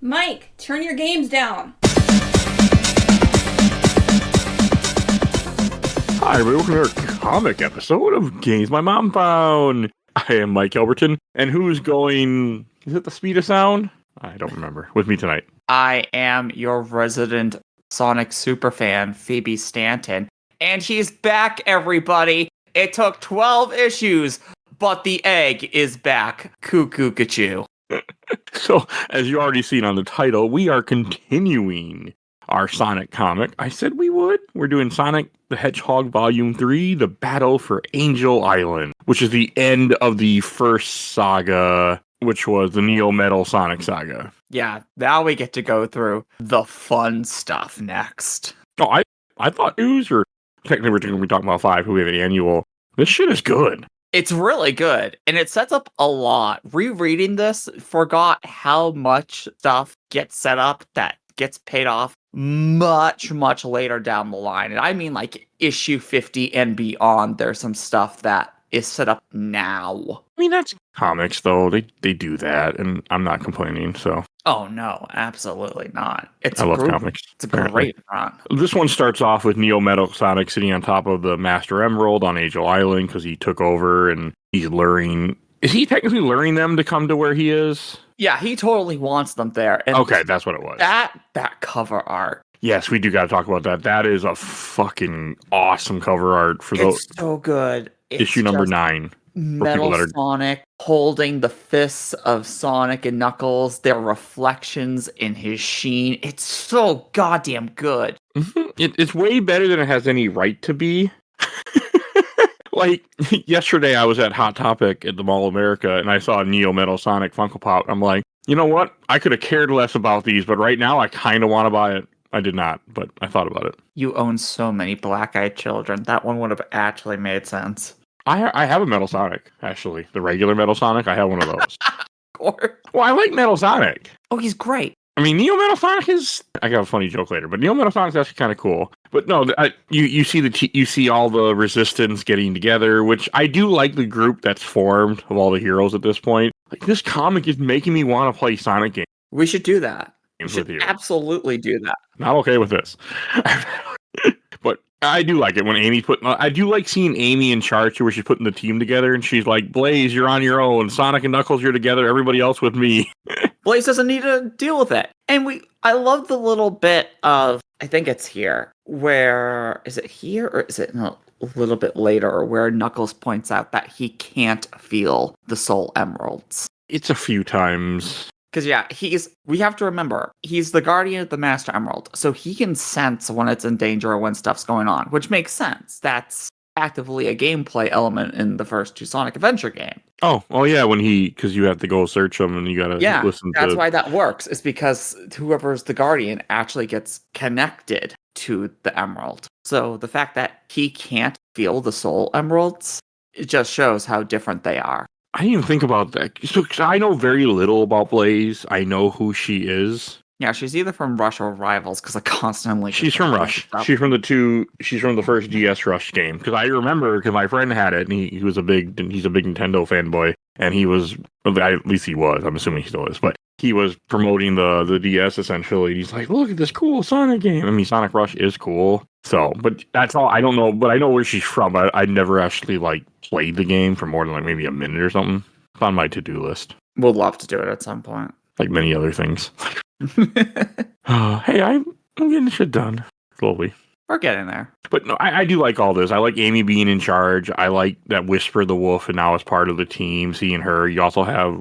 Mike, turn your games down. Hi, everyone. Welcome to our comic episode of Games My Mom Found. I am Mike Albertin, and who's going... Is it the speed of sound? I don't remember. With me tonight. I am your resident Sonic superfan, Phoebe Stanton, and she's back, everybody! It took 12 issues, but the egg is back. Cuckoo-ca-choo. So, as you already seen on the title, we are continuing our Sonic comic. I said we would. We're doing Sonic the Hedgehog Volume 3, The Battle for Angel Island, which is the end of the first saga, which was the Neo Metal Sonic saga. Yeah, now we get to go through the fun stuff next. Oh, I thought news, or technically we're going to be talking about 5, who we have an annual. This shit is good. It's really good, and it sets up a lot. Rereading this, forgot how much stuff gets set up that gets paid off much, much later down the line. And I mean like issue 50 and beyond, there's some stuff that is set up now. I mean, that's comics, though. They do that, and I'm not complaining, so. Oh, no, absolutely not. I love comics. It's a great run. This one starts off with Neo Metal Sonic sitting on top of the Master Emerald on Angel Island because he took over, and he's luring... Is he technically luring them to come to where he is? Yeah, he totally wants them there. And okay, that's what it was. That cover art. Yes, we do got to talk about that. That is a fucking awesome cover art for those. It's so good. Issue number 9. Metal Sonic holding the fists of Sonic and Knuckles, their reflections in his sheen. It's so goddamn good. Mm-hmm. It's way better than it has any right to be. Like, yesterday I was at Hot Topic at the Mall of America, and I saw a Neo Metal Sonic Funko Pop. I'm like, you know what? I could have cared less about these, but right now I kind of want to buy it. I did not, but I thought about it. You own so many black-eyed children. That one would have actually made sense. I have a Metal Sonic, actually. The regular Metal Sonic, I have one of those. Of course. Well, I like Metal Sonic. Oh, he's great. I mean, Neo Metal Sonic is... I got a funny joke later, but Neo Metal Sonic is actually kind of cool. But no, you see all the Resistance getting together, which I do like the group that's formed of all the heroes at this point. Like, this comic is making me want to play Sonic games. We should do that. We with should you. absolutely do that. Not okay with this. But I do like it when Amy I do like seeing Amy in charge where she's putting the team together and she's like, Blaze, you're on your own. Sonic and Knuckles, you're together. Everybody else with me. Blaze doesn't need to deal with it. And I love the little bit of, I think it's here, where, is it here or is it a little bit later, where Knuckles points out that he can't feel the Soul Emeralds. It's a few times. Because, yeah, we have to remember, he's the guardian of the Master Emerald, so he can sense when it's in danger or when stuff's going on, which makes sense. That's actively a gameplay element in the first 2 Sonic Adventure games. Oh yeah, because you have to go search them and you gotta listen to... that's why that works, is because whoever's the guardian actually gets connected to the Emerald. So the fact that he can't feel the Soul Emeralds, it just shows how different they are. I didn't even think about that. So, 'cause I know very little about Blaze. I know who she is. Yeah, she's either from Rush or Rivals, because I constantly... She's from Rush. She's from the first DS Rush game. Because I remember, because my friend had it, and he's a big Nintendo fanboy, and at least he was, I'm assuming he still is, but he was promoting the DS essentially. He's like, look at this cool Sonic game. I mean, Sonic Rush is cool. So, but that's all. I don't know, but I know where she's from. I never actually played the game for more than maybe a minute or something. It's on my to-do list. We'll love to do it at some point. Like many other things. Hey, I'm getting shit done slowly. We're getting there. But no, I do like all this. I like Amy being in charge. I like that Whisper the Wolf and now as part of the team, seeing her. You also have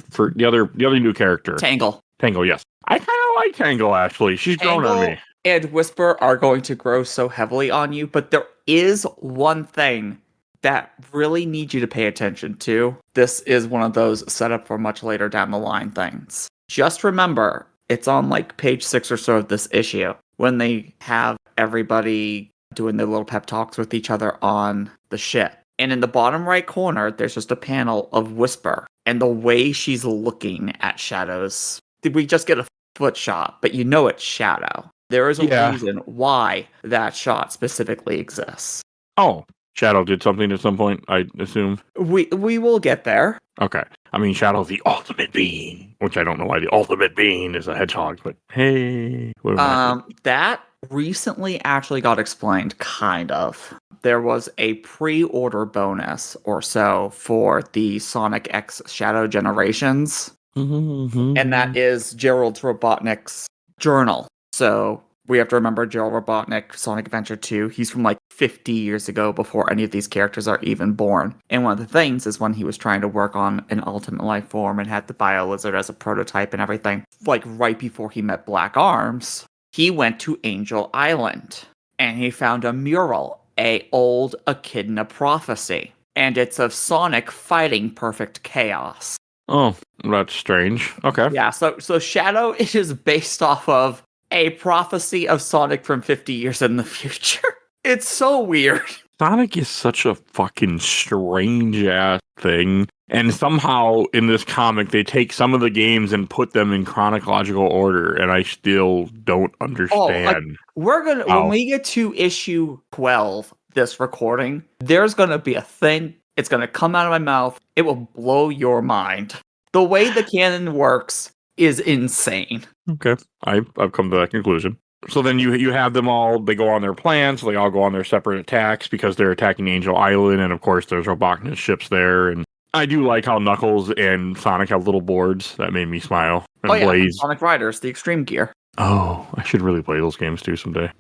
for the other new character. Tangle, yes. I kind of like Tangle, actually. She's grown on me. And Whisper are going to grow so heavily on you, but there is one thing that really need you to pay attention to. This is one of those set up for much later down the line things. Just remember, it's on page 6 or so of this issue, when they have everybody doing their little pep talks with each other on the ship. And in the bottom right corner, there's just a panel of Whisper. And the way she's looking at Shadows, did we just get a foot shot? But you know it's Shadow. There is a reason why that shot specifically exists. Oh, Shadow did something at some point, I assume. We will get there. Okay. I mean, Shadow's the ultimate being, which I don't know why the ultimate being is a hedgehog, but hey, what am I? That recently actually got explained, kind of. There was a pre-order bonus or so for the Sonic X Shadow Generations, and that is Gerald Robotnik's journal. So we have to remember Gerald Robotnik, Sonic Adventure 2, he's from like 50 years ago before any of these characters are even born. And one of the things is when he was trying to work on an Ultimate Life form and had the Bio-Lizard as a prototype and everything, like right before he met Black Arms, he went to Angel Island and he found a mural, a old Echidna prophecy. And it's of Sonic fighting perfect chaos. Oh, that's strange. Okay. Yeah, so Shadow is based off of a prophecy of Sonic from 50 years in the future. It's so weird. Sonic is such a fucking strange ass thing. And somehow in this comic, they take some of the games and put them in chronological order. And I still don't understand. When we get to issue 12, this recording, there's going to be a thing. It's going to come out of my mouth. It will blow your mind. The way the canon works is insane. Okay. I've come to that conclusion. So then you have them all, they go on their plans, so they all go on their separate attacks because they're attacking Angel Island, and of course there's Robotnik's ships there, and I do like how Knuckles and Sonic have little boards. That made me smile. And Blaze. Sonic Riders, the Extreme Gear. Oh, I should really play those games too someday.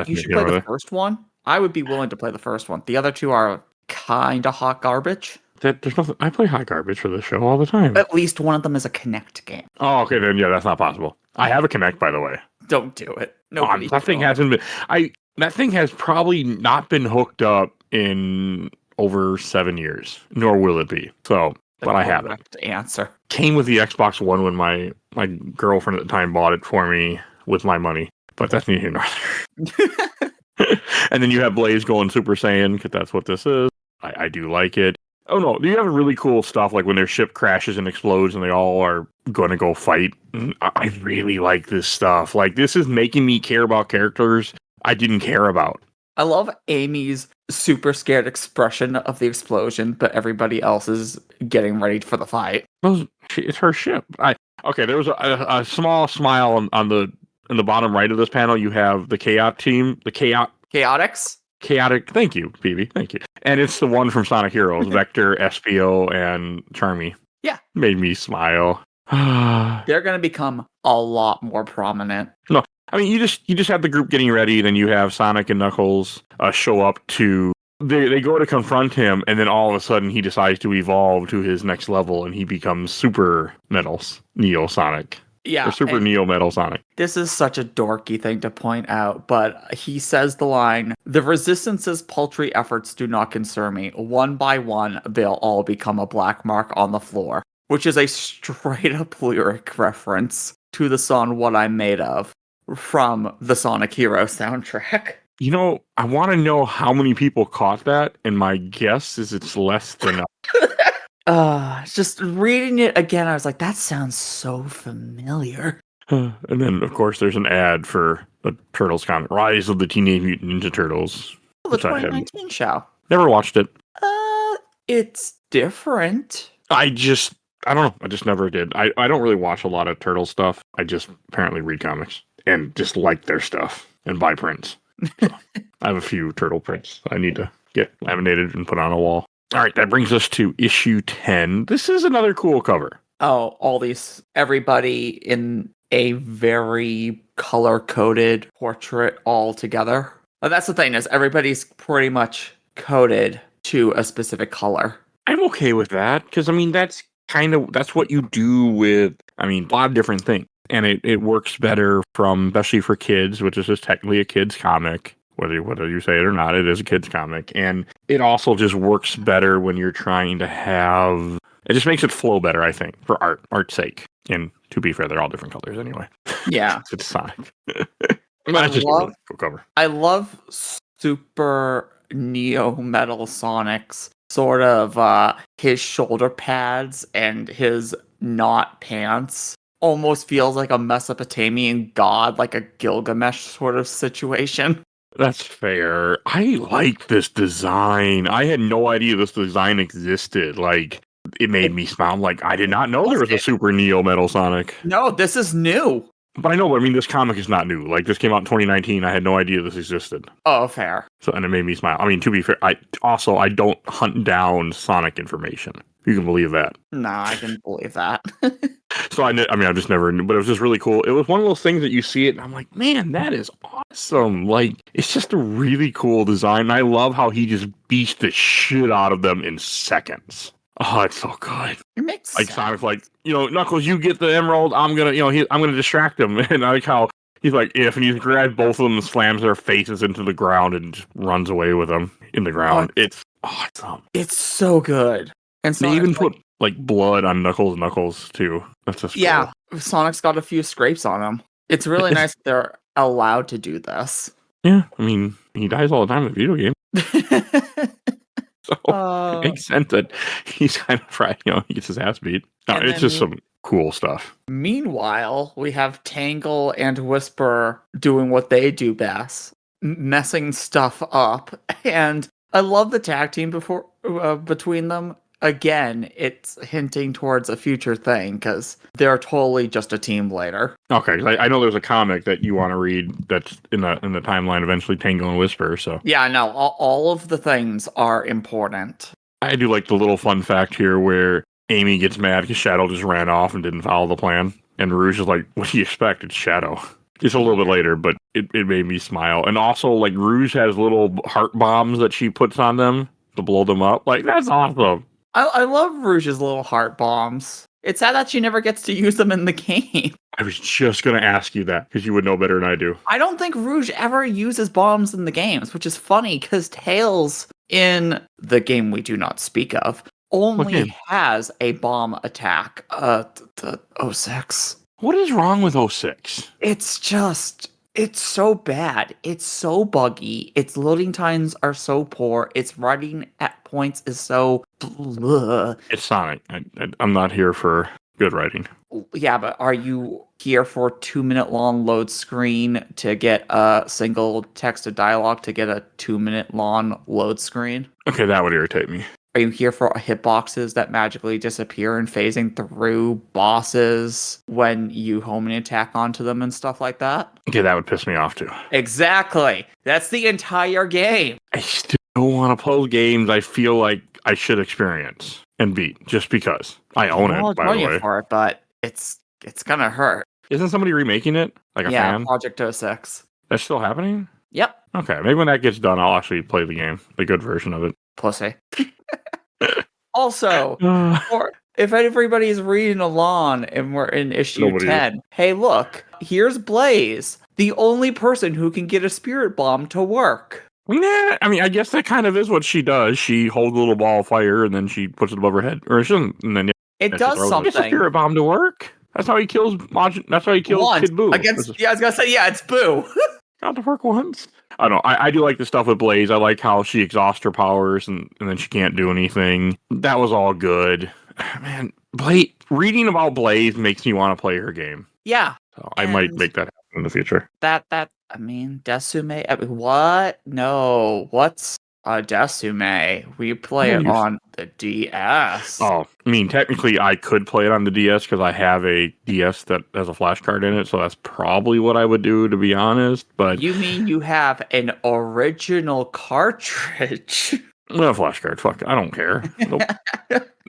You should play the first one. I would be willing to play the first one. The other two are kind of hot garbage. There's nothing. I play hot garbage for this show all the time. At least one of them is a Kinect game. Oh, okay, then yeah, that's not possible. I have a Kinect, by the way. Don't do it. Nobody. That thing hasn't been. That thing has probably not been hooked up in over 7 years, nor will it be. So, but I have it. Answer came with the Xbox One when my girlfriend at the time bought it for me with my money. But that's neither here nor there. And then you have Blaze going Super Saiyan because that's what this is. I do like it. Oh no, you have really cool stuff like when their ship crashes and explodes and they all are going to go fight. I really like this stuff. Like, this is making me care about characters I didn't care about. I love Amy's super scared expression of the explosion, but everybody else is getting ready for the fight. It's her ship. Okay, there was a small smile in the bottom right of this panel. You have the Chaot team, Chaotix? Chaotic. Thank you, Phoebe. Thank you. And it's the one from Sonic Heroes, Vector, SPO, and Charmy. Yeah. Made me smile. They're going to become a lot more prominent. No, I mean, you just have the group getting ready, then you have Sonic and Knuckles show up to... They go to confront him, and then all of a sudden he decides to evolve to his next level, and he becomes Super Metals Neo Sonic. Yeah. Or Super Neo Metal Sonic. This is such a dorky thing to point out, but he says the line, "The Resistance's paltry efforts do not concern me. One by one, they'll all become a black mark on the floor," which is a straight-up lyric reference to the song What I'm Made Of from the Sonic Hero soundtrack. You know, I want to know how many people caught that, and my guess is it's less than... Just reading it again, I was like, that sounds so familiar. And then, of course, there's an ad for the Turtles comic, Rise of the Teenage Mutant Ninja Turtles. The 2019 show. Never watched it. It's different. I don't know. I just never did. I don't really watch a lot of Turtle stuff. I just apparently read comics and just like their stuff and buy prints. So, I have a few Turtle prints I need to get laminated and put on a wall. All right, that brings us to issue 10. This is another cool cover. Oh, everybody in a very color-coded portrait all together. That's the thing, is everybody's pretty much coded to a specific color. I'm okay with that, because, I mean, that's what you do with, I mean, a lot of different things. And it works better especially for kids, which is just technically a kid's comic. Whether you say it or not, it is a kid's comic. And it also just works better when you're trying to have... It just makes it flow better, I think, for art's sake. And to be fair, they're all different colors anyway. Yeah. It's Sonic. That's just a really cool cover. I love Super Neo Metal Sonic's sort of his shoulder pads and his not pants. Almost feels like a Mesopotamian god, like a Gilgamesh sort of situation. That's fair. I like this design. I had no idea this design existed. Like, it made me smile. I'm like, I did not know there was a Super Neo Metal Sonic. No, this is new. But I know, but I mean, this comic is not new. Like, this came out in 2019. I had no idea this existed. Oh, fair. So, and it made me smile. I mean, to be fair, I don't hunt down Sonic information. You can believe that. No, I can believe that. So I just never knew, but it was just really cool. It was one of those things that you see it, and I'm like, man, that is awesome. Like, it's just a really cool design. I love how he just beats the shit out of them in seconds. Oh, it's so good. It makes like sense. Sonic's like, Knuckles, you get the emerald. I'm gonna, I'm gonna distract him. And I like how he's like, and he grabs both of them and slams their faces into the ground and just runs away with them in the ground. It's awesome. It's so good. And they even put like blood on Knuckles too. That's just cool. Sonic's got a few scrapes on him. It's really nice that they're allowed to do this. Yeah, I mean, he dies all the time in the video game. So it makes sense that he's kind of fried, he gets his ass beat. No, it's just some cool stuff. Meanwhile, we have Tangle and Whisper doing what they do best, messing stuff up. And I love the tag team between them. Again, it's hinting towards a future thing because they're totally just a team later. Okay, I know there's a comic that you want to read that's in the timeline eventually, Tangle and Whisper. So yeah, no, all of the things are important. I do like the little fun fact here where Amy gets mad because Shadow just ran off and didn't follow the plan, and Rouge is like, "What do you expect? It's Shadow." It's a little bit later, but it made me smile. And also, like, Rouge has little heart bombs that she puts on them to blow them up. Like, that's awesome. I love Rouge's little heart bombs. It's sad that she never gets to use them in the game. I was just going to ask you that because you would know better than I do. I don't think Rouge ever uses bombs in the games, which is funny because Tails, in the game we do not speak of, only has a bomb attack. The 06. What is wrong with 06? It's so bad. It's so buggy. Its loading times are so poor. Its writing at points is so blah. It's Sonic. I'm not here for good writing. Yeah, but are you here for 2-minute long load screen to get a single text to dialogue to get a 2-minute long load screen? Okay, that would irritate me. Are you here for hitboxes that magically disappear and phasing through bosses when you homing attack onto them and stuff like that? Okay, that would piss me off too. Exactly. That's the entire game. I still want to play games I feel like I should experience and beat just because. I own it, by the way. For it, but it's gonna hurt. Isn't somebody remaking it? Like a fan? Project 06. That's still happening? Yep. Okay, maybe when that gets done, I'll actually play the game. The good version of it. Pussy. Also, if everybody's reading along and we're in issue 10, hey, look, here's Blaze, the only person who can get a spirit bomb to work. Yeah, I mean, I guess that kind of is what she does. She holds a little ball of fire and then she puts it above her head, or she doesn't. And then it does something. It's a spirit bomb to work. That's how he kills. That's how he kills Kid Boo. I was gonna say, it's Boo. Got to work once. I don't know. I do like the stuff with Blaze. I like how she exhausts her powers and then she can't do anything. That was all good. Man, reading about Blaze makes me want to play her game. Yeah. So I might make that happen in the future. Desume. What? No. What's a Desume? We play it on the DS. Oh, I mean, technically I could play it on the DS because I have a DS that has a flashcard in it, so that's probably what I would do, to be honest. But you mean you have an original cartridge? No flashcard. Fuck, I don't care. Nope.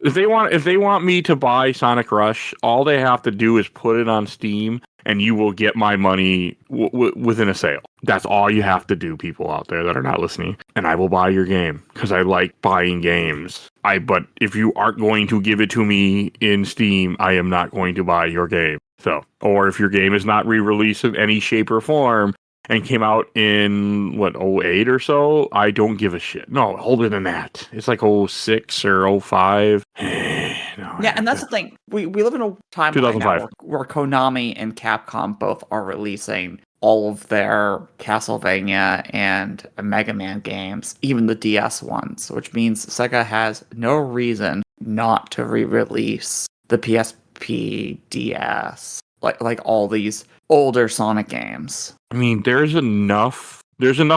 If they want me to buy Sonic Rush, all they have to do is put it on Steam, and you will get my money within a sale. That's all you have to do, people out there that are not listening. And I will buy your game because I like buying games. But if you aren't going to give it to me in Steam, I am not going to buy your game. So, or if your game is not re-released in any shape or form and came out in 08 or so, I don't give a shit. No, older than that. It's like 06 or 05. And that's the thing. We live in a time right now where Konami and Capcom both are releasing all of their Castlevania and Mega Man games, even the DS ones, which means Sega has no reason not to re-release the PSP, DS, like all these older Sonic games. I mean, there's enough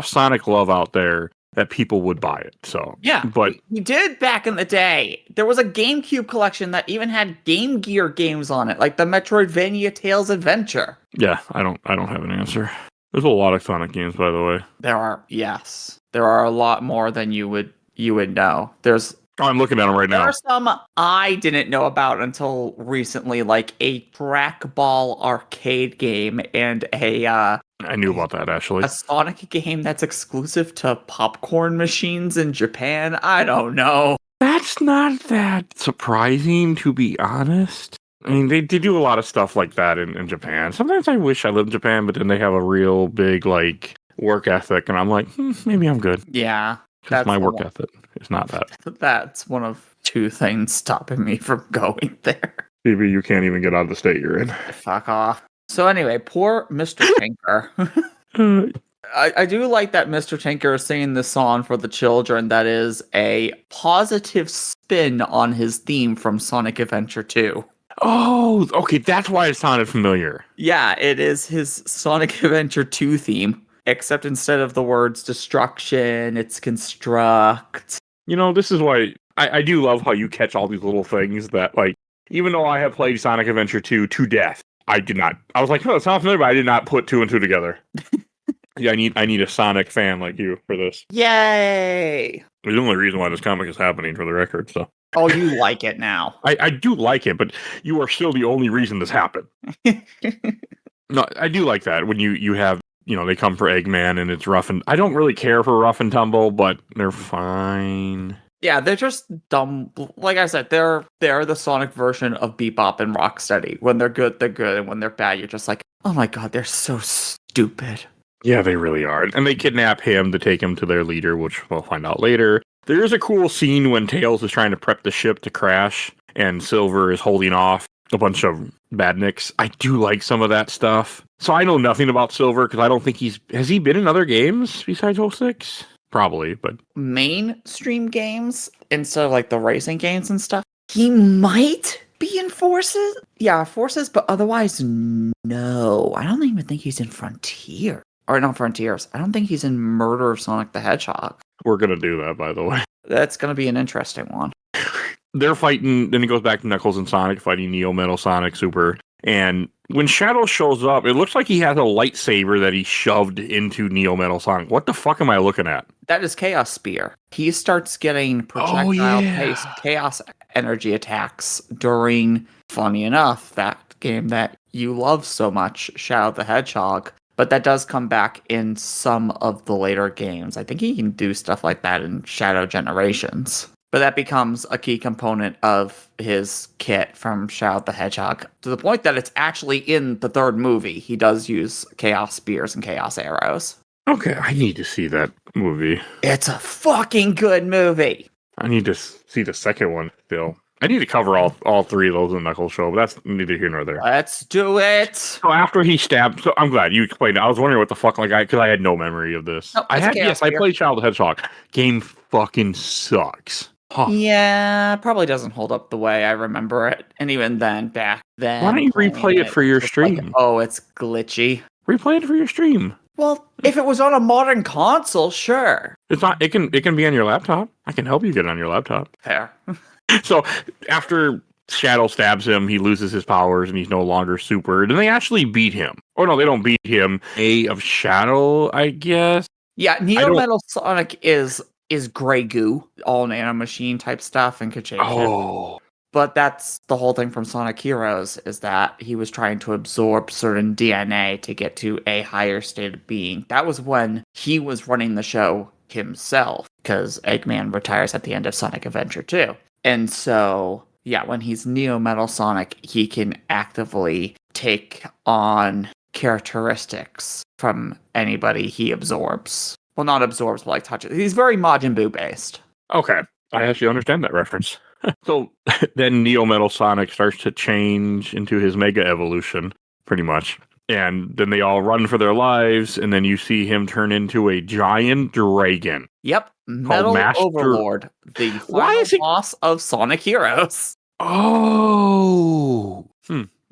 Sonic love out there that people would buy it. So Yeah, but he did back in the day. There was a GameCube collection that even had Game Gear games on it, like the Metroidvania Tales Adventure. yeah, I don't have an answer. There's a lot of Sonic games, by the way. There are a lot more than you would know. I'm looking at them right There now. are some I didn't know about until recently, like a trackball arcade game and I knew about that, actually. a Sonic game that's exclusive to popcorn machines in Japan. I don't know. That's not that surprising, to be honest. I mean, they do a lot of stuff like that in Japan. Sometimes I wish I lived in Japan, but then they have a real big, like, work ethic, and I'm like, maybe I'm good. Yeah. Because my work ethic is not that. That's one of two things stopping me from going there. Phoebe, you can't even get out of the state you're in. Fuck off. So anyway, poor Mr. Tinker. I do like that Mr. Tinker is singing this song for the children that is a positive spin on his theme from Sonic Adventure 2. Oh, okay, that's why it sounded familiar. Yeah, it is his Sonic Adventure 2 theme, except instead of the words destruction, it's construct. You know, this is why I do love how you catch all these little things that, like, even though I have played Sonic Adventure 2 to death, I did not. I was like, oh, it sounds familiar, but I did not put two and two together. Yeah, I need a Sonic fan like you for this. Yay! It's the only reason why this comic is happening, for the record. So Oh, you like it now. I do like it, but you are still the only reason this happened. No, I do like that when you have, you know, they come for Eggman and it's rough, and I don't really care for Rough and Tumble, but they're fine. Yeah, they're just dumb. Like I said, they're the Sonic version of Bebop and Rocksteady. When they're good, and when they're bad, you're just like, oh my god, they're so stupid. Yeah, they really are. And they kidnap him to take him to their leader, which we'll find out later. There is a cool scene when Tails is trying to prep the ship to crash, and Silver is holding off a bunch of badniks. I do like some of that stuff. So I know nothing about Silver, because I don't think has he been in other games besides 06? Probably, but... Mainstream games, instead of like the racing games and stuff, he might be in Forces? Yeah, Forces, but otherwise, no. I don't even think he's in Frontier. Or not Frontiers. I don't think he's in Murder of Sonic the Hedgehog. We're going to do that, by the way. That's going to be an interesting one. They're fighting, then it goes back to Knuckles and Sonic fighting Neo, Metal, Sonic, Super. And when Shadow shows up, it looks like he has a lightsaber that he shoved into Neo, Metal, Sonic. What the fuck am I looking at? That is Chaos Spear. He starts getting projectile-based chaos energy attacks during, funny enough, that game that you love so much, Shadow the Hedgehog. But that does come back in some of the later games. I think he can do stuff like that in Shadow Generations. But that becomes a key component of his kit from Shadow the Hedgehog, to the point that it's actually in the third movie. He does use Chaos Spears and Chaos Arrows. Okay, I need to see that movie. It's a fucking good movie. I need to see the second one still. I need to cover all three of those in the Knuckles show, but that's neither here nor there. Let's do it. So after he stabbed, so I'm glad you explained it. I was wondering what the fuck, because I had no memory of this. Nope, I played Child the Hedgehog. Game fucking sucks. Huh. Yeah, probably doesn't hold up the way I remember it. And even back then. Why don't you replay it for your stream? Like, oh, it's glitchy. Replay it for your stream. Well, if it was on a modern console, sure. It's not. It can be on your laptop. I can help you get it on your laptop. Fair. So after Shadow stabs him, he loses his powers and he's no longer super. Then they actually beat him. Or no, they don't beat him. Of Shadow, I guess. Yeah, Neo Metal Sonic is gray goo, all nanomachine type stuff and Kachasia. Oh. But that's the whole thing from Sonic Heroes, is that he was trying to absorb certain DNA to get to a higher state of being. That was when he was running the show himself, because Eggman retires at the end of Sonic Adventure 2. And so, yeah, when he's Neo Metal Sonic, he can actively take on characteristics from anybody he absorbs. Well, not absorbs, but like touches. He's very Majin Buu based. Okay. I actually understand that reference. So then Neo Metal Sonic starts to change into his Mega Evolution, pretty much. And then they all run for their lives, and then you see him turn into a giant dragon. Yep. Metal Overlord, the final boss of Sonic Heroes. Oh.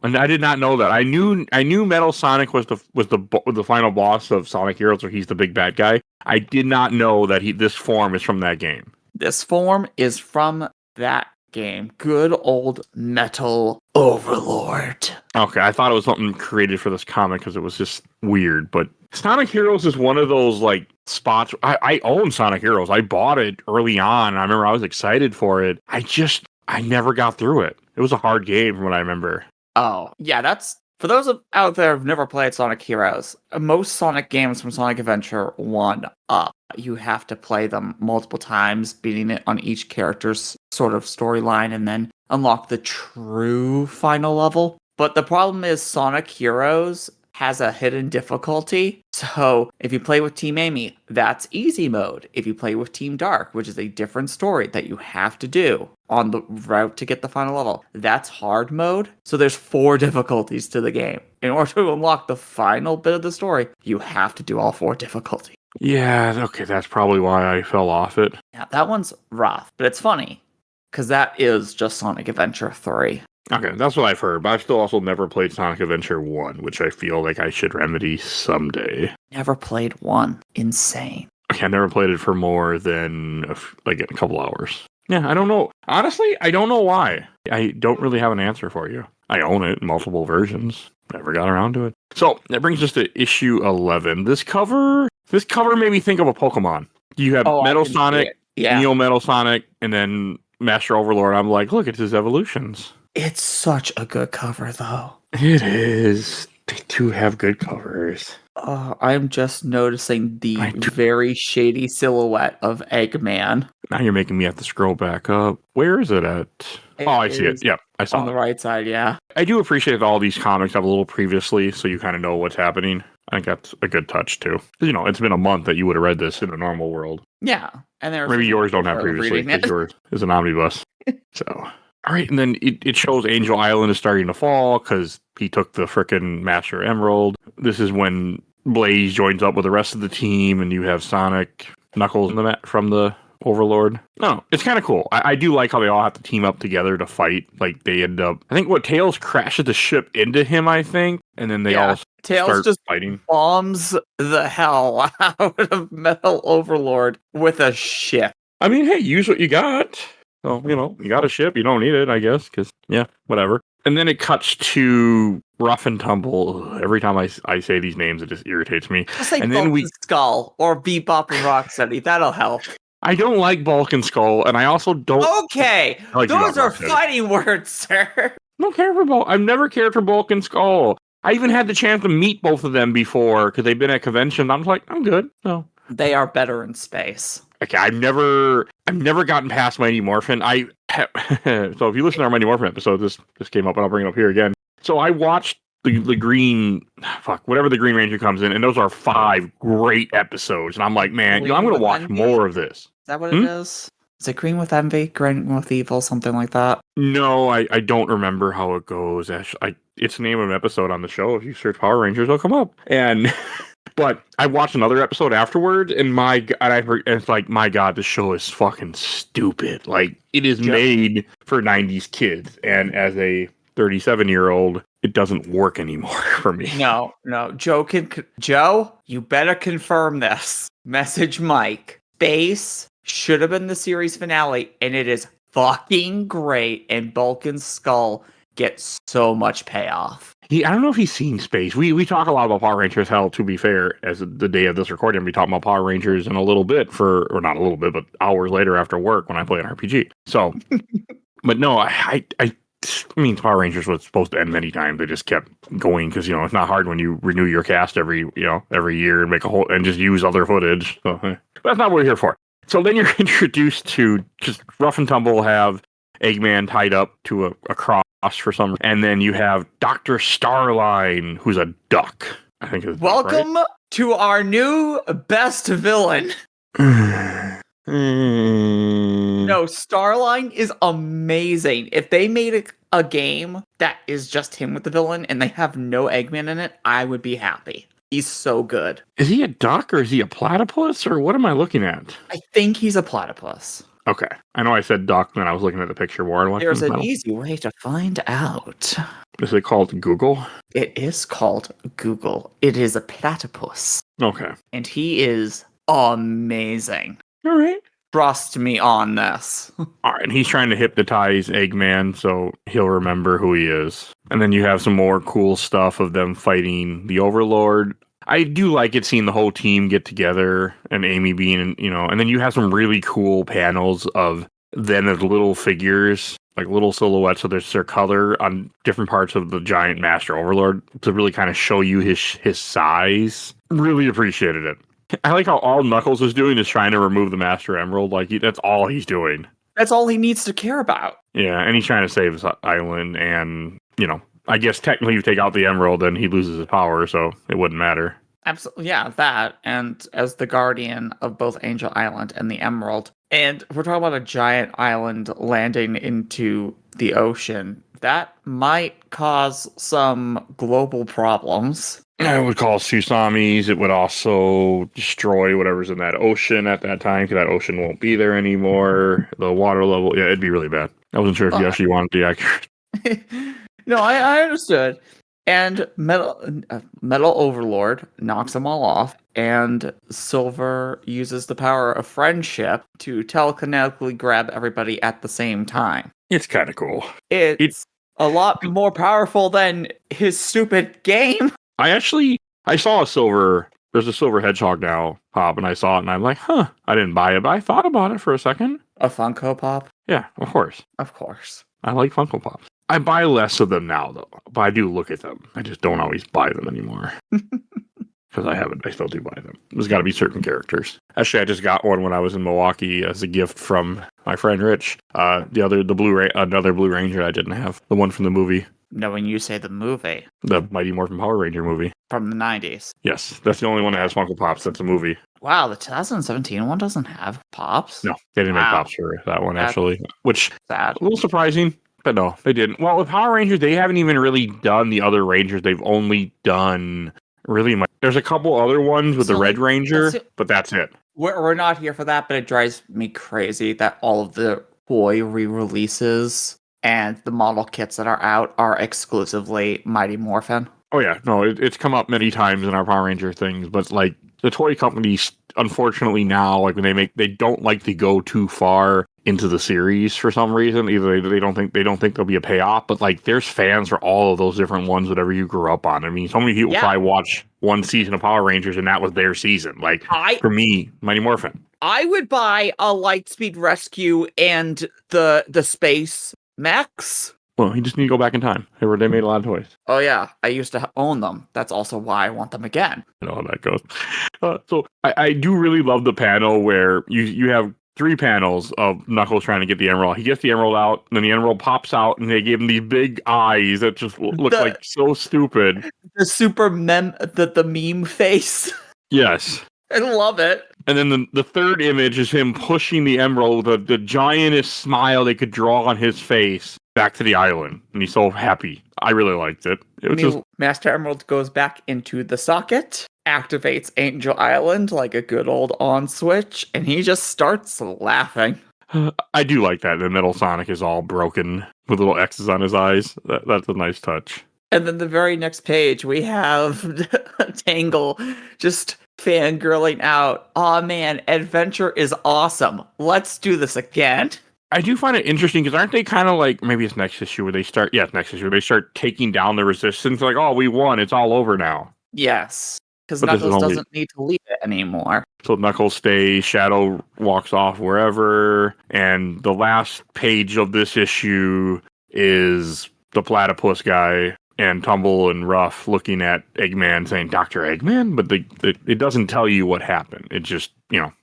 And I did not know that. I knew Metal Sonic was the final boss of Sonic Heroes, where he's the big bad guy. I did not know that this form is from that game. This form is from that game. Good old Metal Overlord. Okay, I thought it was something created for this comic because it was just weird. But Sonic Heroes is one of those like spots. I own Sonic Heroes. I bought it early on. And I remember I was excited for it. I never got through it. It was a hard game from what I remember. Oh, yeah, that's... For those out there who've never played Sonic Heroes, most Sonic games from Sonic Adventure 1 up, you have to play them multiple times, beating it on each character's sort of storyline, and then unlock the true final level. But the problem is Sonic Heroes has a hidden difficulty. So if you play with Team Amy, that's easy mode. If you play with Team Dark, which is a different story that you have to do on the route to get the final level, that's hard mode. So there's 4 difficulties to the game. In order to unlock the final bit of the story, you have to do all 4 difficulties. Yeah, okay, that's probably why I fell off it. Yeah, that one's rough, but it's funny because that is just Sonic Adventure 3. Okay, that's what I've heard, but I've still also never played Sonic Adventure 1, which I feel like I should remedy someday. Never played 1. Insane. Okay, I never played it for more than a couple hours. Yeah, I don't know. Honestly, I don't know why. I don't really have an answer for you. I own it in multiple versions. Never got around to it. So, that brings us to issue 11. This cover made me think of a Pokemon. You have Metal Sonic, Neo Metal Sonic, and then Master Overlord. I'm like, look, it's his evolutions. It's such a good cover, though. It is. They do have good covers. I'm just noticing the very shady silhouette of Eggman. Now you're making me have to scroll back up. Where is it at? I see it. Yep, I saw it. On the right side, yeah. I do appreciate that all these comics have a little previously, so you kind of know what's happening. I think that's a good touch, too. You know, it's been a month that you would have read this in a normal world. Yeah. And maybe yours don't have previously, because yours is an omnibus. So... All right, and then it shows Angel Island is starting to fall because he took the frickin' Master Emerald. This is when Blaze joins up with the rest of the team, and you have Sonic, Knuckles from the Overlord. No, it's kind of cool. I do like how they all have to team up together to fight. Like, they end up... I think Tails crashes the ship into him, I think, and then they all Tails start just fighting. Bombs the hell out of Metal Overlord with a ship. I mean, hey, use what you got. So, you know, you got a ship, you don't need it, I guess, because, yeah, whatever. And then it cuts to Rough and Tumble. Every time I say these names, it just irritates me. Just say Bulk and Skull or Bebop and Rocksteady. That'll help. I don't like Bulk and Skull, and I also don't... Okay, like those are fighting words, sir. I don't care for Bulk. I've never cared for Bulk and Skull. I even had the chance to meet both of them before, because they've been at conventions. I'm like, I'm good. No. They are better in space. Okay, I've never gotten past Mighty Morphin. So if you listen to our Mighty Morphin episode, this came up, and I'll bring it up here again. So I watched the Green, whatever the Green Ranger comes in, and those are 5 great episodes. And I'm like, man, I'm going to watch more of this. Is that what it is? Is it Green with Envy, Green with Evil, something like that? No, I don't remember how it goes. It's the name of an episode on the show. If you search Power Rangers, it'll come up. And... But I watched another episode afterward, and it's like, my God, this show is fucking stupid. Like, it is made for 90s kids, and as a 37-year-old, it doesn't work anymore for me. No. Joe, you better confirm this. Message Mike. Space should have been the series finale, and it is fucking great, and Bulk and Skull get so much payoff. I don't know if he's seen Space. We talk a lot about Power Rangers. Hell, to be fair, as the day of this recording, we talk about Power Rangers in a little bit or not a little bit, but hours later after work when I play an RPG. So, but no, I mean, Power Rangers was supposed to end many times. They just kept going because, it's not hard when you renew your cast every year and make and just use other footage. So, but that's not what we're here for. So then you're introduced to just Rough and Tumble have Eggman tied up to a cross for some, and then you have Dr. Starline, who's a duck. I think is welcome to our new best villain. No, Starline is amazing. If they made a game that is just him with the villain and they have no Eggman in it, I would be happy. He's so good. Is he a duck or is he a platypus or what am I looking at? I think he's a platypus. Okay. I know I said duck, then I was looking at the picture more. And There's an easy way to find out. Is it called Google? It is called Google. It is a platypus. Okay. And he is amazing. All right. Trust me on this. All right. And he's trying to hypnotize Eggman so he'll remember who he is. And then you have some more cool stuff of them fighting the Overlord. I do like it seeing the whole team get together and Amy being, and then you have some really cool panels of them as little figures, like little silhouettes of their color on different parts of the giant Master Overlord to really kind of show you his size. Really appreciated it. I like how all Knuckles is doing is trying to remove the Master Emerald. Like, that's all he's doing. That's all he needs to care about. Yeah, and he's trying to save his island, and, I guess technically if you take out the Emerald, then he loses his power, so it wouldn't matter. Absolutely, yeah, that, and as the guardian of both Angel Island and the Emerald, and we're talking about a giant island landing into the ocean, that might cause some global problems. It would cause tsunamis. It would also destroy whatever's in that ocean at that time, because that ocean won't be there anymore. The water level, yeah, it'd be really bad. I wasn't sure if you actually wanted to be accurate. No, I understood. And Metal Overlord knocks them all off, and Silver uses the power of friendship to telekinetically grab everybody at the same time. It's kind of cool. It's a lot more powerful than his stupid game. I saw there's a silver hedgehog now pop, and I saw it, and I'm like, I didn't buy it, but I thought about it for a second. A Funko Pop? Yeah, of course. Of course. I like Funko Pops. I buy less of them now, though, but I do look at them. I just don't always buy them anymore. Because I still do buy them. There's got to be certain characters. Actually, I just got one when I was in Milwaukee as a gift from my friend Rich. Another Blue Ranger I didn't have. The one from the movie. No, when you say the movie. The Mighty Morphin Power Ranger movie. From the 90s. Yes, that's the only one that has Funko Pops. That's a movie. Wow, the 2017 one doesn't have Pops? No, they didn't make Pops for that one, actually. Which, sad. A little surprising. But no, they didn't. Well, with Power Rangers, they haven't even really done the other Rangers. They've only done there's a couple other ones with the Red Ranger, but that's it. We're not here for that, but it drives me crazy that all of the toy re-releases and the model kits that are out are exclusively Mighty Morphin. Oh yeah, no, it's come up many times in our Power Ranger things, but like the toy companies, unfortunately now, like when they don't like to go too far into the series for some reason. Either they don't think there'll be a payoff, but like there's fans for all of those different ones, whatever you grew up on. I mean, so many people probably watch one season of Power Rangers and that was their season. Like for me, Mighty Morphin. I would buy a Lightspeed Rescue and the space mechs. Well, you just need to go back in time. They made a lot of toys. Oh yeah, I used to own them. That's also why I want them again. I know how that goes. So I do really love the panel where you have 3 panels of Knuckles trying to get the emerald. He gets the emerald out, and then the emerald pops out, and they gave him these big eyes that just look like so stupid. The super the meme face. Yes. I love it. And then the third image is him pushing the emerald, the giantest smile they could draw on his face, back to the island. And he's so happy. I really liked it. It was Master Emerald goes back into the socket, activates Angel Island like a good old on switch, and he just starts laughing. I do like that. The Metal Sonic is all broken with little X's on his eyes. That's a nice touch. And then the very next page, we have Tangle just fangirling out. Aw man, adventure is awesome. Let's do this again. I do find it interesting because aren't they kind of like, maybe it's next issue where they start, next issue where they start taking down the resistance. Like, oh, we won. It's all over now. Yes. Because Knuckles doesn't need to lead it anymore. So Knuckles stays, Shadow walks off wherever, and the last page of this issue is the platypus guy and Tumble and Ruff looking at Eggman saying, Dr. Eggman? But it doesn't tell you what happened. It just,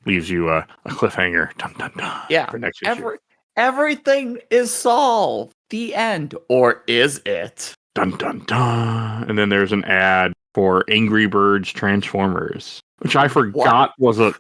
leaves you a cliffhanger. Dun, dun, dun, yeah. For next issue. Everything is solved. The end. Or is it? Dun, dun, dun. And then there's an ad for Angry Birds Transformers, which I forgot was a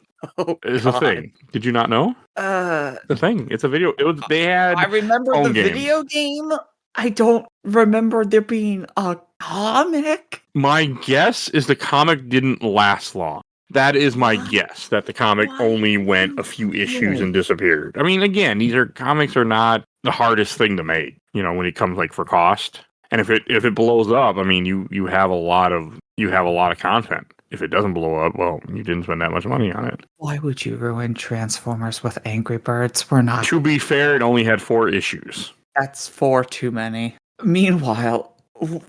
thing. Did you not know? The thing. It's a video. I remember the video game. I don't remember there being a comic. My guess is the comic didn't last long. That is my guess, that the comic Why only went a few issues and disappeared. I mean, again, comics are not the hardest thing to make, when it comes like for cost. And if it blows up, I mean, you have a lot of content. If it doesn't blow up, well, you didn't spend that much money on it. Why would you ruin Transformers with Angry Birds? We're not. To be fair, it only had 4 issues. That's 4 too many. Meanwhile,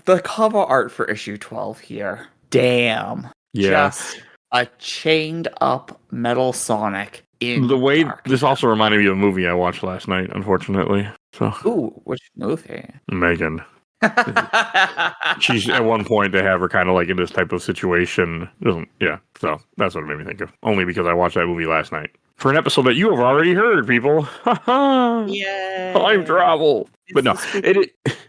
the cover art for issue 12 here. Damn. Yeah. Just a chained up Metal Sonic in The way dark. this also reminded me of a movie I watched last night, unfortunately. So Ooh, which movie? Megan. She's at one point they have her kind of like in this type of situation. Yeah, so that's what it made me think of. Only because I watched that movie last night for an episode that you have already heard, people. Yeah, time travel. But no,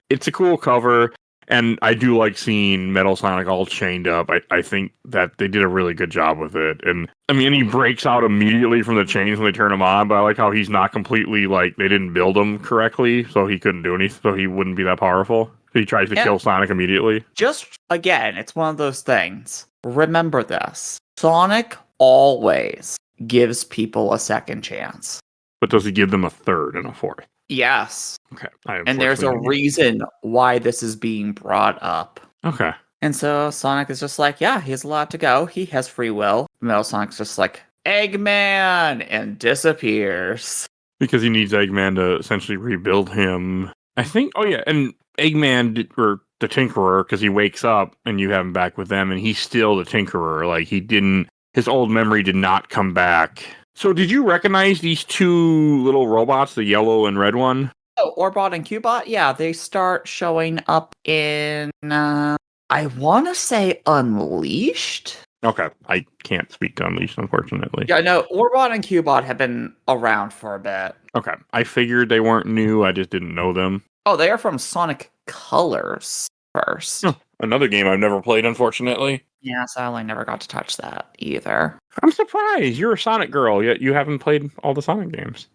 it's a cool cover, and I do like seeing Metal Sonic all chained up. I think that they did a really good job with it, and I mean, he breaks out immediately from the chains when they turn him on. But I like how he's not completely like they didn't build him correctly, so he couldn't do anything, so he wouldn't be that powerful. He tries to kill Sonic immediately. Just, again, it's one of those things. Remember this. Sonic always gives people a second chance. But does he give them a third and a fourth? Yes. Okay. And there's a reason why this is being brought up. Okay. And so Sonic is just like, yeah, he has a lot to go. He has free will. Metal Sonic's just like, Eggman! And disappears. Because he needs Eggman to essentially rebuild him. I think, and Eggman, or the Tinkerer, because he wakes up and you have him back with them, and he's still the Tinkerer. Like, his old memory did not come back. So did you recognize these 2 little robots, the yellow and red one? Oh, Orbot and Cubot? Yeah, they start showing up in, I want to say Unleashed? Okay, I can't speak to Unleashed, unfortunately. Yeah, no, Orbot and Cubot have been around for a bit. Okay, I figured they weren't new, I just didn't know them. Oh, they are from Sonic Colors first. Oh, another game I've never played, unfortunately. Yeah, sadly never got to touch that either. I'm surprised. You're a Sonic girl, yet you haven't played all the Sonic games.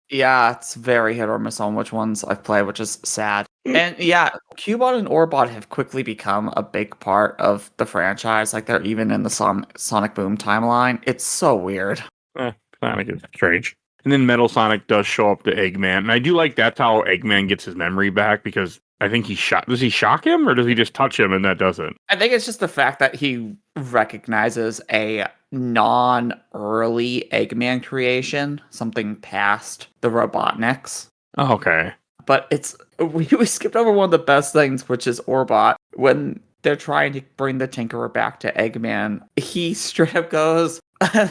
Yeah, it's very hit or miss on which ones I've played, which is sad. And yeah, Cubot and Orbot have quickly become a big part of the franchise. Like, they're even in the Sonic Boom timeline. It's so weird. Sonic is strange. And then Metal Sonic does show up to Eggman. And I do like that's how Eggman gets his memory back, because I think does he shock him, or does he just touch him and that does it? I think it's just the fact that he recognizes a non-early Eggman creation, something past the Robotniks. Oh, okay. But we skipped over one of the best things, which is Orbot. When they're trying to bring the Tinkerer back to Eggman, he straight up goes,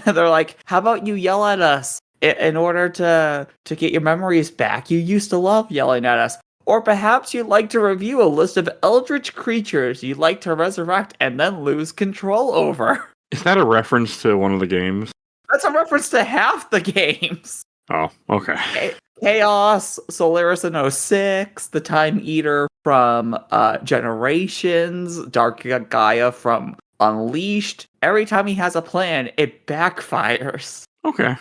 they're like, how about you yell at us in order to get your memories back? You used to love yelling at us. Or perhaps you'd like to review a list of eldritch creatures you'd like to resurrect and then lose control over. Is that a reference to one of the games? That's a reference to half the games. Oh, okay. Chaos, Solaris in 06, the Time Eater from Generations, Dark Gaia from Unleashed. Every time he has a plan, it backfires. Okay,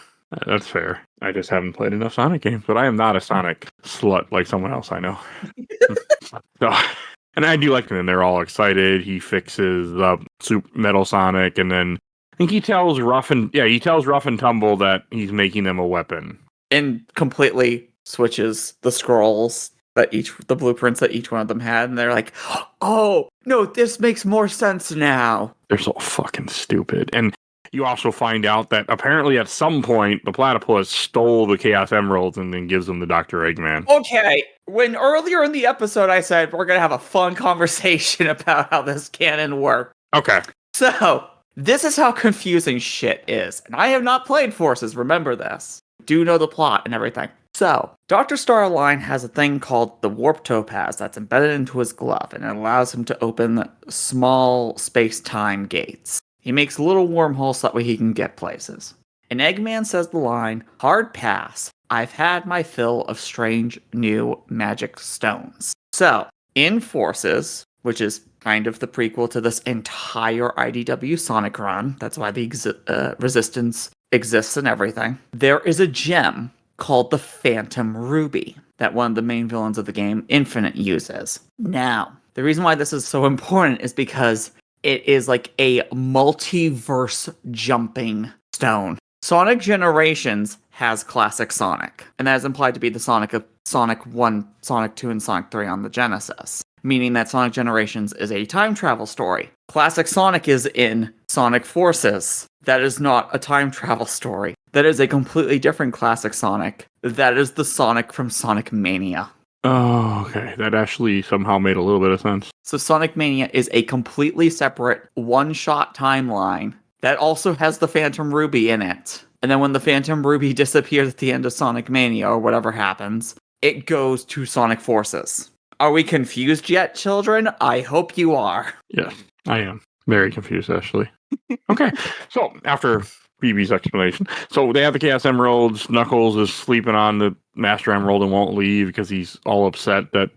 that's fair. I just haven't played enough Sonic games, but I am not a Sonic slut like someone else I know. So, and I do like them, and they're all excited. He fixes up Metal Sonic, and then I think he tells Rough and Tumble that he's making them a weapon. And completely switches the scrolls the blueprints that each one of them had, and they're like, oh, no, this makes more sense now. They're so fucking stupid. And you also find out that apparently at some point, the platypus stole the Chaos Emeralds and then gives them to Dr. Eggman. Okay, when earlier in the episode I said we're going to have a fun conversation about how this canon works. Okay. So, this is how confusing shit is. And I have not played Forces, remember this. Do know the plot and everything. So, Dr. Starline has a thing called the Warp Topaz that's embedded into his glove, and it allows him to open small space-time gates. He makes little wormholes so that way he can get places. And Eggman says the line, hard pass, I've had my fill of strange new magic stones. So, in Forces, which is kind of the prequel to this entire IDW Sonic run, that's why the Resistance exists and everything, there is a gem called the Phantom Ruby that one of the main villains of the game, Infinite, uses. Now, the reason why this is so important is because it is like a multiverse jumping stone. Sonic Generations has classic Sonic, and that is implied to be the Sonic of Sonic 1, Sonic 2, and Sonic 3 on the Genesis, meaning that Sonic Generations is a time travel story. Classic Sonic is in Sonic Forces. That is not a time travel story. That is a completely different classic Sonic. That is the Sonic from Sonic Mania. Oh, okay. That actually somehow made a little bit of sense. So Sonic Mania is a completely separate one-shot timeline that also has the Phantom Ruby in it. And then when the Phantom Ruby disappears at the end of Sonic Mania, or whatever happens, it goes to Sonic Forces. Are we confused yet, children? I hope you are. Yes, I am. Very confused, actually. Okay, so after Phoebe's explanation, so they have the Chaos Emeralds. Knuckles is sleeping on the Master Emerald and won't leave because he's all upset that,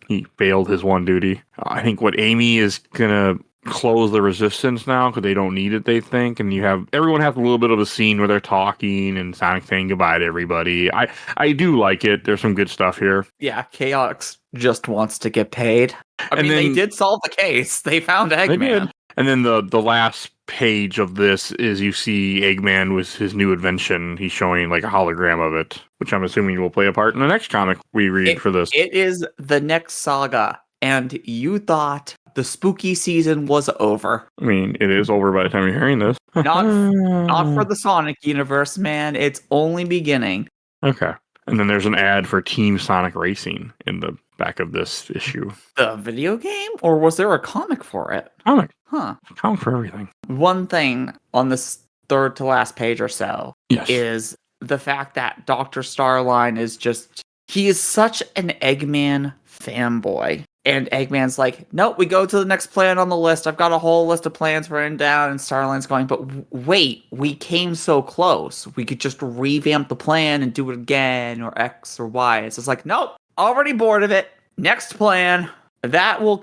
he failed his one duty. I think what Amy is going to close the resistance now because they don't need it, they think, and everyone has a little bit of a scene where they're talking and Sonic saying goodbye to everybody. I do like it. There's some good stuff here. Yeah, Chaotix just wants to get paid. They did solve the case. They found Eggman. They did. And then the last page of this is you see Eggman with his new invention. He's showing like a hologram of it, which I'm assuming will play a part in the next comic we read for this. It is the next saga, and you thought the spooky season was over. I mean, it is over by the time you're hearing this. Not for the Sonic universe, man. It's only beginning. Okay. And then there's an ad for Team Sonic Racing in the back of this issue. The video game? Or was there a comic for it? Comic. Huh. Comic for everything. One thing on this third to last page or so is the fact that Dr. Starline he is such an Eggman fanboy. And Eggman's like, nope, we go to the next plan on the list. I've got a whole list of plans written down. And Starline's going, but wait, we came so close. We could just revamp the plan and do it again, or X or Y. It's just like, nope, already bored of it. Next plan. That will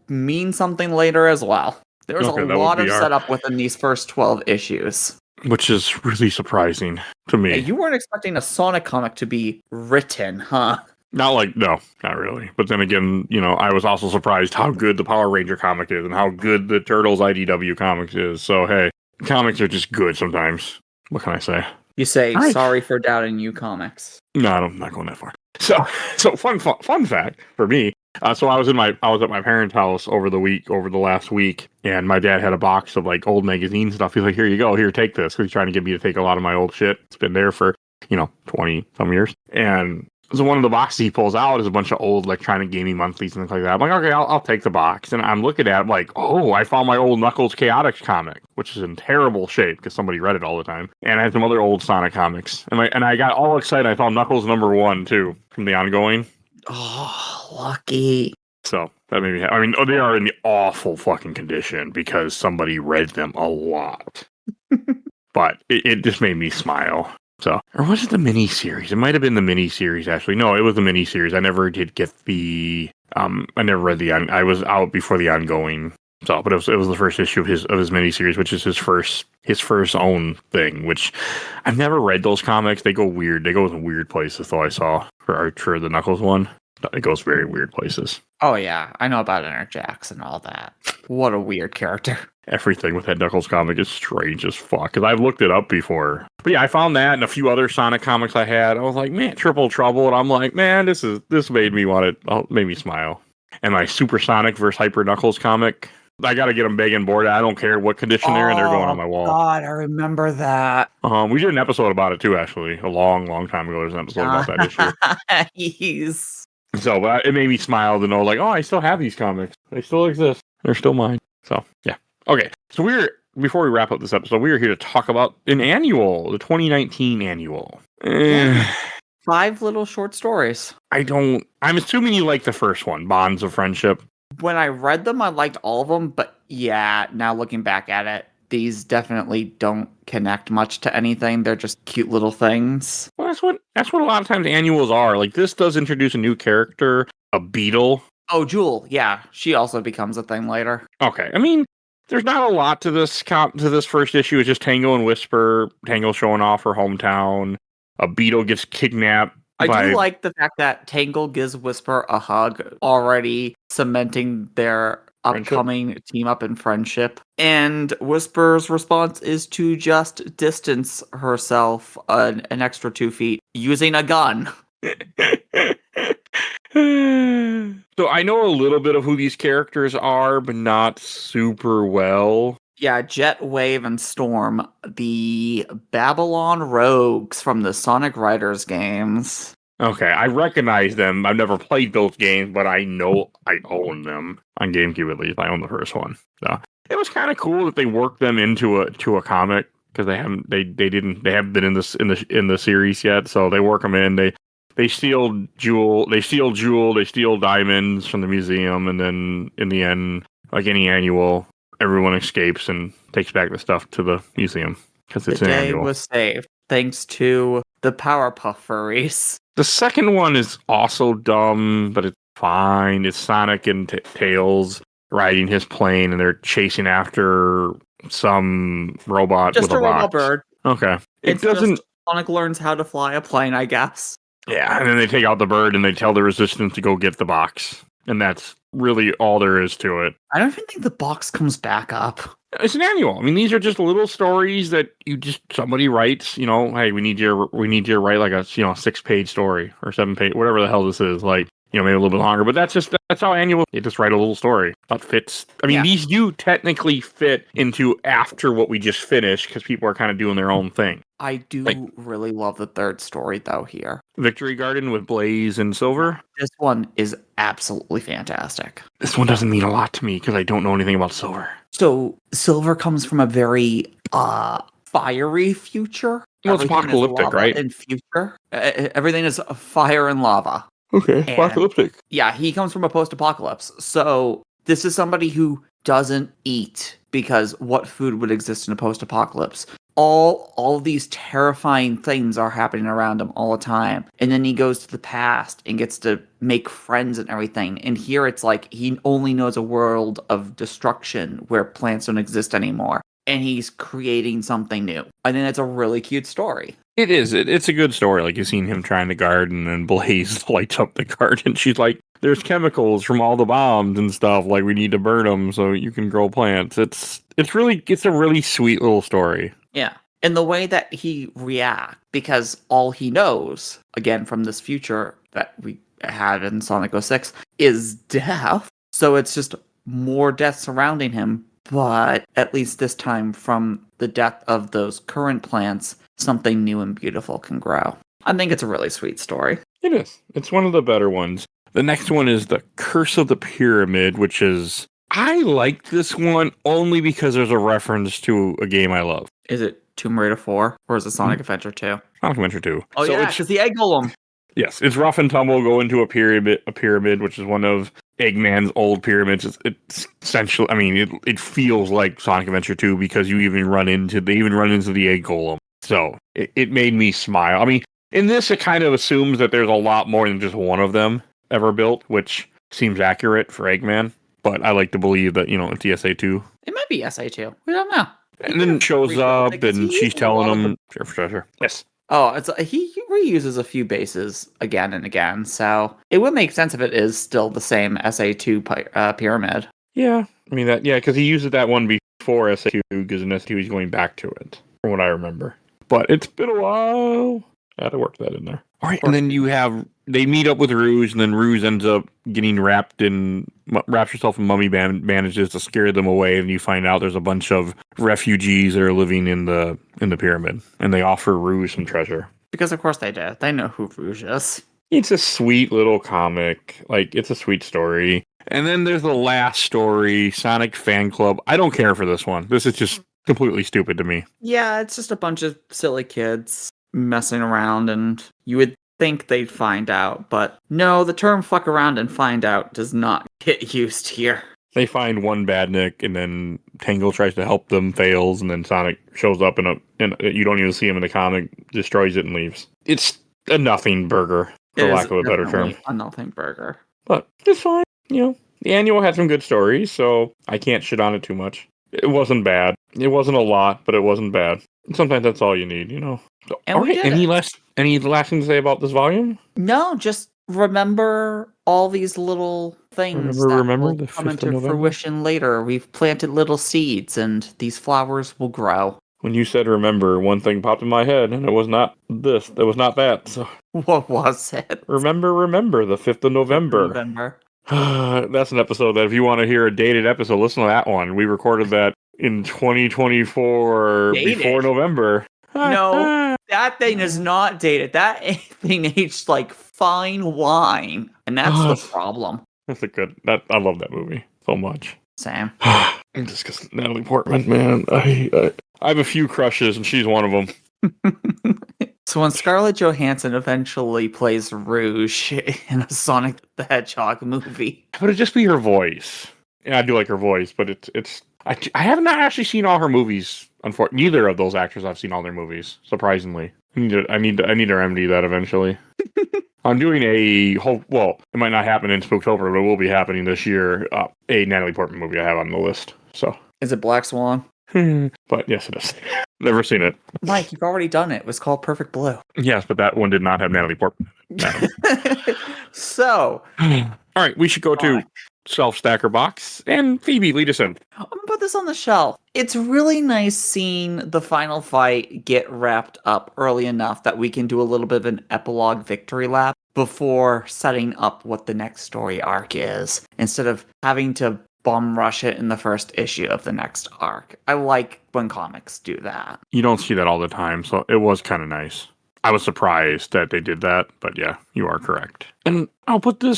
mean something later as well. There's a lot of setup within these first 12 issues. Which is really surprising to me. Hey, you weren't expecting a Sonic comic to be written, huh? No, not really. But then again, I was also surprised how good the Power Ranger comic is and how good the Turtles IDW comics is. So, hey, comics are just good sometimes. What can I say? You say, sorry for doubting you comics. No, I'm not going that far. So fun fact for me. So I was at my parents' house over the last week, and my dad had a box of like old magazine stuff. He's like, here you go, here, take this. Because he's trying to get me to take a lot of my old shit. It's been there for, 20 some years. And so one of the boxes he pulls out is a bunch of old electronic gaming monthlies and things like that. I'm like, okay, I'll take the box. And I'm looking at it like, oh, I found my old Knuckles Chaotix comic, which is in terrible shape because somebody read it all the time. And I had some other old Sonic comics. And I got all excited. I found Knuckles #1 too from the ongoing. Oh, lucky. So that made me they are in the awful fucking condition because somebody read them a lot. But it just made me smile. So, or was it the mini-series? It might have been the mini-series, actually. No, it was the mini-series. I never did get I never read I was out before the ongoing. So, but it was the first issue of his mini-series, which is his first own thing, which I've never read those comics. They go weird. They go in weird places, though I saw for Archer, the Knuckles one. It goes very weird places. Oh, yeah. I know about Interjax and all that. What a weird character. Everything with that Knuckles comic is strange as fuck, because I've looked it up before. But yeah, I found that and a few other Sonic comics I had. I was like, man, Triple Trouble. And I'm like, man, this made me made me smile. And my Super Sonic vs. Hyper Knuckles comic, I got to get them big and board. I don't care what condition they're in. They're going on my wall. God, I remember that. We did an episode about it too, actually. A long, long time ago, there's an episode about that issue. So it made me smile to know, like, oh, I still have these comics. They still exist. They're still mine. So, yeah. Okay. So before we wrap up this episode, we are here to talk about the 2019 annual. 5 little short stories. I'm assuming you like the first one, Bonds of Friendship. When I read them, I liked all of them, but yeah, now looking back at it, these definitely don't connect much to anything. They're just cute little things. Well, that's what a lot of times annuals are. Like, this does introduce a new character, a beetle. Oh, Jewel. Yeah, she also becomes a thing later. Okay. I mean, there's not a lot to this first issue. It's just Tango and Whisper. Tango showing off her hometown. A beetle gets kidnapped. I do like the fact that Tangle gives Whisper a hug, already cementing their upcoming team up in friendship. And Whisper's response is to just distance herself an extra 2 feet using a gun. So I know a little bit of who these characters are, but not super well. Yeah, Jet, Wave, and Storm, the Babylon Rogues from the Sonic Riders games. Okay, I recognize them. I've never played those games, but I know I own them on GameCube at least. I own the first one. So it was kind of cool that they worked them into a comic because they haven't been in the series yet. So they work them in. They steal Jewel, they steal diamonds from the museum, and then in the end, like any annual, everyone escapes and takes back the stuff to the museum because it's an annual. The day was saved thanks to the Powerpuff Furries. The second one is also dumb, but it's fine. It's Sonic and Tails riding his plane, and they're chasing after some robot Just with a box. Robot bird. Okay, It's just Sonic learns how to fly a plane, I guess. Yeah, and then they take out the bird and they tell the Resistance to go get the box. And that's really all there is to it. I don't even think the box comes back up. It's an annual. I mean, these are just little stories that somebody writes, hey, we need you to write like a 6-page story or 7-page, whatever the hell this is, like, maybe a little bit longer, but that's how annual, you just write a little story that fits. I mean, These do technically fit into after what we just finished because people are kind of doing their own thing. I do really love the third story, though, here. Victory Garden with Blaze and Silver. This one is absolutely fantastic. This one doesn't mean a lot to me because I don't know anything about Silver. So, Silver comes from a very fiery future. Well, it's apocalyptic, right? In future. Everything is fire and lava. Okay, apocalyptic. Yeah, he comes from a post-apocalypse. So, this is somebody who doesn't eat because what food would exist in a post-apocalypse? All these terrifying things are happening around him all the time. And then he goes to the past and gets to make friends and everything. And here it's like he only knows a world of destruction where plants don't exist anymore. And he's creating something new. I think it's a really cute story. It is. It's a good story. Like, you've seen him trying to garden and Blaze lights up the garden. She's like, there's chemicals from all the bombs and stuff. Like, we need to burn them so you can grow plants. It's a really sweet little story. Yeah. And the way that he reacts, because all he knows, again, from this future that we had in Sonic 06, is death. So it's just more death surrounding him. But at least this time, from the death of those current plants, something new and beautiful can grow. I think it's a really sweet story. It is. It's one of the better ones. The next one is The Curse of the Pyramid, which is... I like this one only because there's a reference to a game I love. Is it Tomb Raider 4 or is it Sonic Adventure 2? Sonic Adventure 2. Oh, so yeah, it's the Egg Golem. Yes, it's rough and tumble, go into a pyramid, which is one of Eggman's old pyramids. It's essentially, I mean, it feels like Sonic Adventure 2 because they even run into the Egg Golem. So it made me smile. I mean, in this, it kind of assumes that there's a lot more than just one of them ever built, which seems accurate for Eggman. But I like to believe that, it's the SA2. It might be SA2. We don't know. And then shows up and she's telling him, sure. Yes. Oh, he reuses a few bases again and again, so it would make sense if it is still the same SA2 pyramid. Yeah, I mean because he used that one before SA2, because in SA2 he's going back to it, from what I remember. But it's been a while. I had to work that in there. All right, and then they meet up with Rouge, and then Rouge ends up getting wraps herself in mummy bandages to scare them away, and you find out there's a bunch of refugees that are living in the pyramid, and they offer Rouge some treasure. Because of course they do. They know who Rouge is. It's a sweet little comic. Like, it's a sweet story. And then there's the last story, Sonic Fan Club. I don't care for this one. This is just completely stupid to me. Yeah, it's just a bunch of silly kids messing around, and you would think they'd find out, but no, the term fuck around and find out does not get used here. They find one badnik, and then Tangle tries to help them, fails, and then Sonic shows up and you don't even see him in the comic, destroys it and leaves. It's a nothing burger, for lack of a better term. A nothing burger. But it's fine, The annual had some good stories, so I can't shit on it too much. It wasn't bad. It wasn't a lot, but it wasn't bad. Sometimes that's all you need, So, and all right, any last thing to say about this volume? No, just remember all these little things that remember will the come 5th of into November? fruition later. We've planted little seeds, and these flowers will grow. When you said remember, one thing popped in my head, and it was not this. It was not that. So What was it? remember the 5th of November. November. That's an episode that if you want to hear a dated episode, listen to that one. We recorded that in 2024 Dated? before November. No, that thing is not dated. That thing aged like fine wine, and that's the problem. That's a good. I love that movie so much. Sam. Just because Natalie Portman, man, I have a few crushes, and she's one of them. So when Scarlett Johansson eventually plays Rouge in a Sonic the Hedgehog movie, But it'd just be her voice. Yeah, I do like her voice, but it's. I have not actually seen all her movies. Unfortunately, neither of those actors I've seen all their movies. Surprisingly, I need to remedy that eventually. I'm doing well, it might not happen in Spooktober, but it will be happening this year. A Natalie Portman movie I have on the list. So, is it Black Swan? but yes, it is. Never seen it. Mike, you've already done it. It was called Perfect Blue. Yes, but that one did not have Natalie Portman. No. So, all right, we should go to Self-Stacker Box, and Phoebe, lead us in. I'm gonna put this on the shelf. It's really nice seeing the final fight get wrapped up early enough that we can do a little bit of an epilogue victory lap before setting up what the next story arc is, instead of having to bum rush it in the first issue of the next arc. I like when comics do that. You don't see that all the time, so it was kind of nice. I was surprised that they did that, but yeah, you are correct. And I'm putting the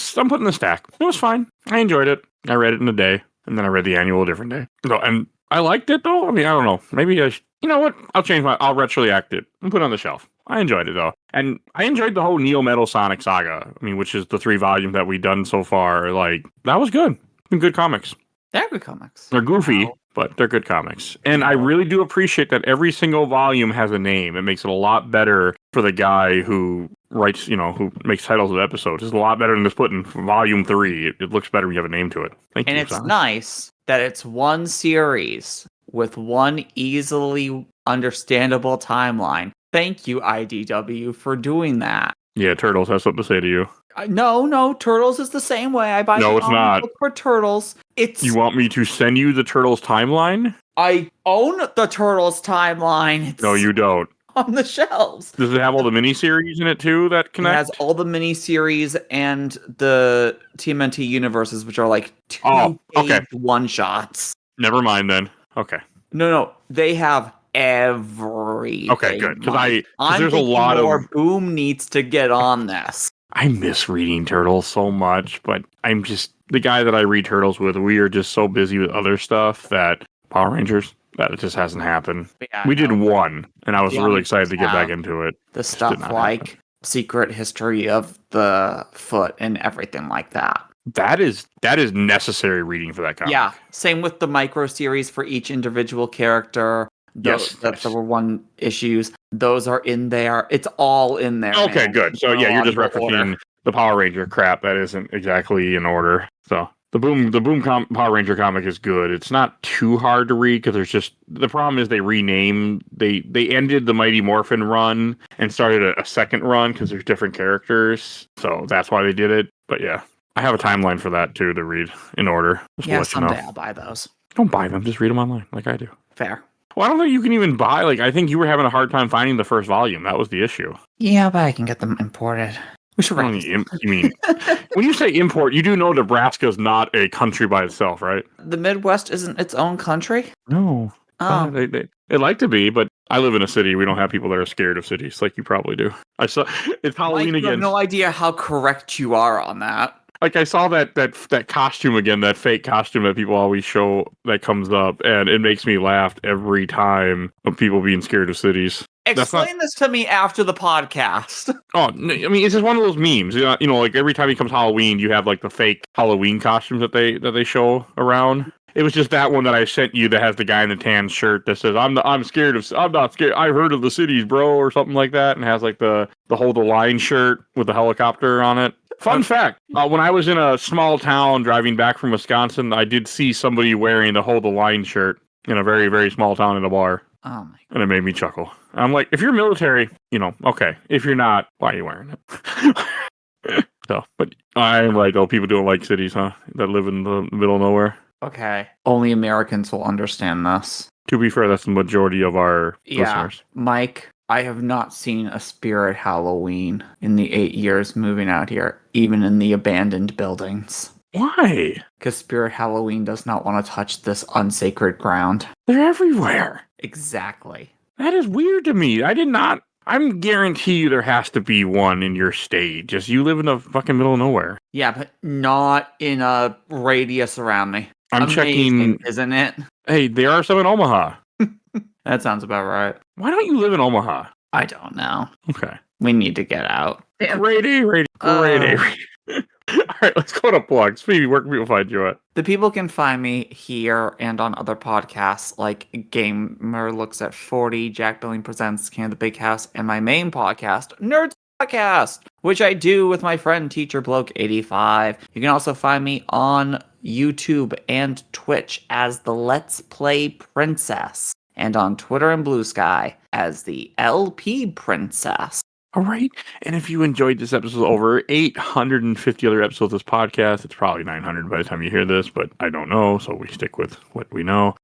stack. It was fine. I enjoyed it. I read it in a day, and then I read the annual a different day. So, and I liked it, though. I mean, I don't know. Maybe you know what? I'll retroact it and put it on the shelf. I enjoyed it, though. And I enjoyed the whole Neo Metal Sonic saga. I mean, which is the 3 volumes that we've done so far. Like, that was good. Good comics. They're good comics. They're goofy, but they're good comics. And I really do appreciate that every single volume has a name. It makes it a lot better for the guy who writes, who makes titles of episodes. It's a lot better than just putting volume 3. It looks better when you have a name to it. Thank you. And it's Sonic. nice that it's one series with one easily understandable timeline. Thank you, IDW, for doing that. Yeah, Turtles has something to say to you. No, Turtles is the same way. I buy No, it's not. book for Turtles. You want me to send you the Turtles timeline? I own the Turtles timeline. It's No, you don't. on the shelves. Does it have all the miniseries in it too that connect? It has all the miniseries and the TMNT universes, which are like 2 okay. one-shots. Never mind then. Okay. No, they have everything. Okay, good. Because there's a thinking lot of Boom needs to get on this. I miss reading Turtles so much, but I'm just the guy that I read Turtles with. We are just so busy with other stuff that Power Rangers that it just hasn't happened. Yeah, we did one, and I was The really excited to get back have into it. The stuff like Secret History of the Foot and everything like that. That is necessary reading for that comic. Yeah, same with the micro series for each individual character. Yes. There were one issues. Those are in there. It's all in there. Okay, man. good. So yeah, you're just referencing the Power Ranger crap that isn't exactly in order. So the Power Ranger comic is good. It's not too hard to read because there's just the problem is they ended the Mighty Morphin run and started a second run because there's different characters. So that's why they did it. But yeah, I have a timeline for that too to read in order. Just someday I'll buy those. Don't buy them. Just read them online like I do. Fair. Well, I don't think you can even buy. Like, I think you were having a hard time finding the first volume. That was the issue. Yeah, but I can get them imported. We should write You mean, when you say import, you do know Nebraska is not a country by itself, right? The Midwest isn't its own country? No. Oh. They like to be, but I live in a city. We don't have people that are scared of cities like you probably do. It's Halloween Mike, again. You have no idea how correct you are on that. Like I saw that costume again, that fake costume that people always show that comes up, and it makes me laugh every time of people being scared of cities. Explain this to me after the podcast. Oh, I mean, it's just one of those memes. Like every time it comes Halloween, you have like the fake Halloween costumes that they show around. It was just that one that I sent you that has the guy in the tan shirt that says I'm not scared. I heard of the cities, bro, or something like that, and has like the hold the line shirt with the helicopter on it. Fun fact, when I was in a small town driving back from Wisconsin, I did see somebody wearing the hold the line shirt in a very, very small town in a bar. Oh my God. And it made me chuckle. I'm like, if you're military, okay. If you're not, why are you wearing it? So, but I'm like, oh, people don't like cities, huh? That live in the middle of nowhere. Okay. Only Americans will understand this. To be fair, that's the majority of our Yeah. listeners. Mike, I have not seen a Spirit Halloween in the 8 years moving out here, even in the abandoned buildings. Why? Because Spirit Halloween does not want to touch this unsacred ground. They're everywhere. Exactly. That is weird to me. I did not. I'm guarantee you there has to be one in your state. Just you live in the fucking middle of nowhere. Yeah, but not in a radius around me. I'm Amazing, checking. isn't it? Hey, there are some in Omaha. That sounds about right. Why don't you live in Omaha? I don't know. Okay. We need to get out. Great A. All right, let's go to plugs. Phoebe, where can people find you at? The people can find me here and on other podcasts like Gamer Looks at 40, Jack Billing Presents King of the Big House, and my main podcast, Nerds Podcast, which I do with my friend Teacher Bloke 85. You can also find me on YouTube and Twitch as the Let's Play Princess, and on Twitter and Blue Sky as the LP Princess. All right. And if you enjoyed this episode, over 850 other episodes of this podcast, it's probably 900 by the time you hear this, but I don't know. So we stick with what we know.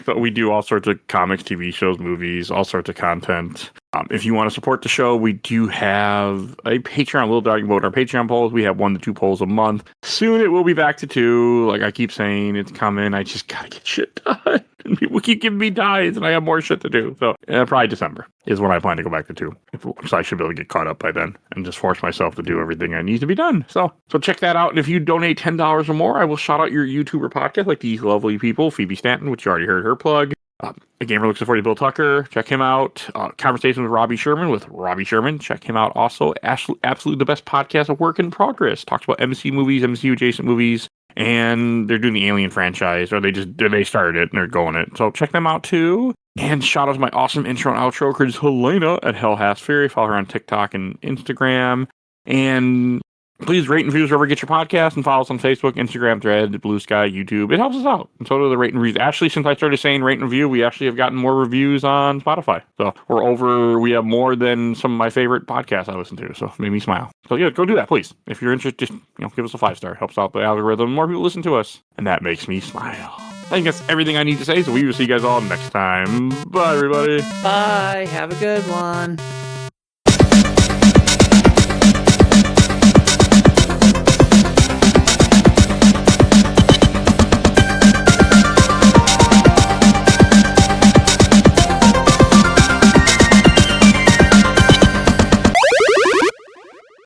But we do all sorts of comics, TV shows, movies, all sorts of content. If you want to support the show, we do have a Patreon. We'll talk about our Patreon polls. We have 1 to 2 polls a month. Soon it will be back to 2. Like I keep saying, it's coming. I just gotta get shit done. And people keep giving me dies, and I have more shit to do. So probably December is when I plan to go back to 2. So I should be able to get caught up by then and just force myself to do everything I need to be done. So check that out. And if you donate $10 or more, I will shout out your YouTuber podcast like these lovely people. Phoebe Stanton, which you already heard her plug. A Gamer Looks at 40, Bill Tucker. Check him out. Conversation with Robbie Sherman. Check him out also. Absolutely the best podcast of Work in Progress. Talks about MC movies, MCU adjacent movies. And they're doing the Alien franchise, or they started it and they're going it. So check them out too. And shout out to my awesome intro and outro, Chris Helena at Hell Has Fury. Follow her on TikTok and Instagram. And please rate and reviews wherever you get your podcast, and follow us on Facebook, Instagram, Thread, Blue Sky, YouTube. It helps us out. And so do the rate and reviews. Actually, since I started saying rate and review, we actually have gotten more reviews on Spotify. So we have more than some of my favorite podcasts I listen to. So it made me smile. So yeah, go do that, please. If you're interested, just give us a 5-star. Helps out the algorithm. More people listen to us. And that makes me smile. I think that's everything I need to say. So we will see you guys all next time. Bye, everybody. Bye. Have a good one.